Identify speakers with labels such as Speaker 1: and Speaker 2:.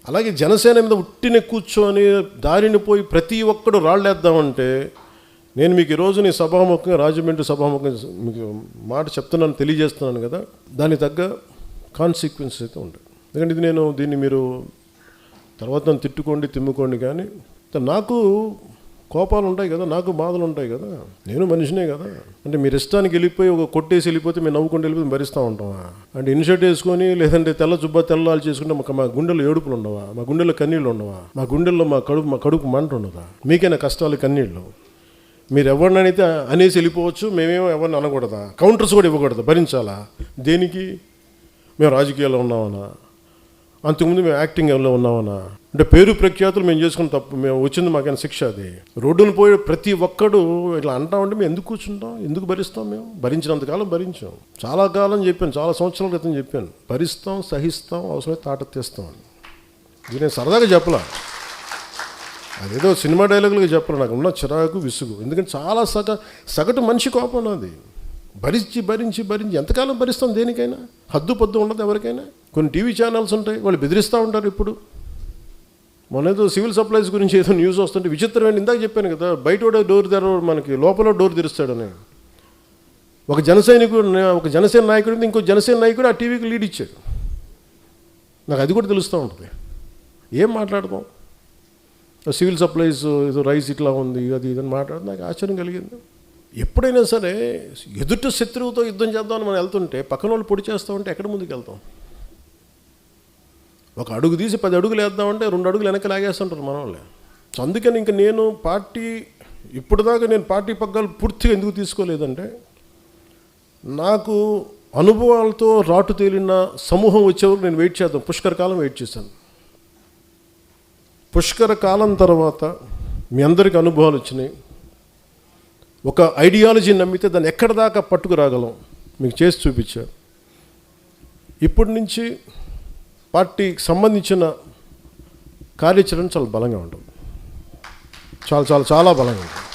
Speaker 1: అలాగే జనసేన మీద ఉట్టిన కూర్చొని దారిని పోయి ప్రతి ఒక్కడు రాళ్ళేద్దామంటే నేను మీకు ఈరోజు నీ సభాముఖంగా రాజమండ్రి సభాముఖంగా మీకు మాట చెప్తున్నాను, తెలియజేస్తున్నాను కదా, దానికి తగ్గ కాన్సిక్వెన్సెస్ అయితే ఉంటాయి. ఎందుకంటే ఇది దీన్ని మీరు తర్వాత నన్ను తిట్టుకోండి తిమ్ముకోండి, కానీ నాకు కోపాలు ఉంటాయి కదా, నాకు బాధలు ఉంటాయి కదా, నేను మనిషినే కదా. అంటే మీరు ఇష్టానికి వెళ్ళిపోయి ఒక కొట్టేసి వెళ్ళిపోతే మేము నవ్వుకుంటూ వెళ్ళిపోతే భరిస్తూ ఉంటామా? అంటే ఇన్షర్ట్ వేసుకొని లేదంటే తెల్ల జుబ్బా తెల్లాలు చేసుకుంటే మా గుండెల్లో ఏడుపులు ఉండవా? మా గుండెల్లో కన్నీళ్ళు ఉండవా? మా గుండెల్లో మా కడుపు మంట ఉండదా? మీకైనా కష్టాలు కన్నీళ్ళు. మీరు ఎవరినైతే అనేసి వెళ్ళిపోవచ్చు, మేమేమో ఎవరిని అనకూడదా? కౌంటర్స్ కూడా ఇవ్వకూడదు, భరించాలా? దేనికి? మేము రాజకీయాల్లో ఉన్నామన్నా, అంతకుముందు మేము యాక్టింగ్లో ఉన్నామన్నా, అంటే పేరు ప్రఖ్యాతులు మేము చేసుకున్న తప్పు, మేము వచ్చింది మాకైనా శిక్ష. అది రోడ్డును పోయి ప్రతి ఒక్కడు ఇట్లా అంటామంటే మేము ఎందుకు కూర్చుంటాం, ఎందుకు భరిస్తాం? మేము భరించినంతకాలం భరించాం, చాలా కాలం చెప్పాను, చాలా సంవత్సరాల క్రితం చెప్పాను, భరిస్తాం, సహిస్తాం, అవసరమైతే తాట తీస్తాం అని. ఇది నేను సరదాగా చెప్పలా, అదేదో సినిమా డైలాగులుగా చెప్పాలి. నాకు ఉన్న చిరాకు విసుగు, ఎందుకంటే చాలా సగటు మనిషి కోపం నాది. భరించి ఎంతకాలం భరిస్తాం? దేనికైనా హద్దు పొద్దు ఉండదు ఎవరికైనా. కొన్ని టీవీ ఛానల్స్ ఉంటాయి, వాళ్ళు బెదిరిస్తూ ఉంటారు. ఇప్పుడు మొన్నేదో సివిల్ సప్లైస్ గురించి ఏదో న్యూస్ వస్తుంటే విచిత్రమైన, ఇందాక చెప్పాను కదా, బయట డోర్ తెరవడు, మనకి లోపల డోర్ తెరుస్తాడని. ఒక జనసేన నాయకుడు ఇంకో జనసేన నాయకుడు ఆ టీవీకి లీడ్ ఇచ్చాడు. నాకు అది కూడా తెలుస్తూ ఉంటుంది. ఏం మాట్లాడదాం? సివిల్ సప్లైస్ ఏదో రైస్ ఇట్లా ఉంది, అది ఇదని మాట్లాడితే నాకు ఆశ్చర్యం కలిగింది. ఎప్పుడైనా సరే ఎదుటి శత్రువుతో యుద్ధం చేద్దామని మనం వెళ్తుంటే పక్కన వాళ్ళు పొడి చేస్తామంటే ఎక్కడ ముందుకు వెళ్తాం? ఒక అడుగు తీసి 10 అడుగులు వేద్దామంటే 2 అడుగులు వెనక్కి లాగేస్తుంటారు మన వాళ్ళే. సో అందుకని ఇంక నేను ఇప్పటిదాకా నేను పార్టీ పగ్గాలు పూర్తిగా ఎందుకు తీసుకోలేదంటే, నాకు అనుభవాలతో రాటు తేలిన సమూహం వచ్చేవరకు నేను వెయిట్ చేద్దాం. పుష్కర కాలం వెయిట్ చేశాను. పుష్కర కాలం తర్వాత మీ అందరికీ అనుభవాలు వచ్చినాయి. ఒక ఐడియాలజీ నమ్మితే దాన్ని ఎక్కడి దాకా పట్టుకురాగలం మీకు చేసి చూపించారు. ఇప్పటి నుంచి పార్టీకి సంబంధించిన కార్యాచరణ చాలా బలంగా ఉంటుంది, చాలా బలంగా ఉంటుంది.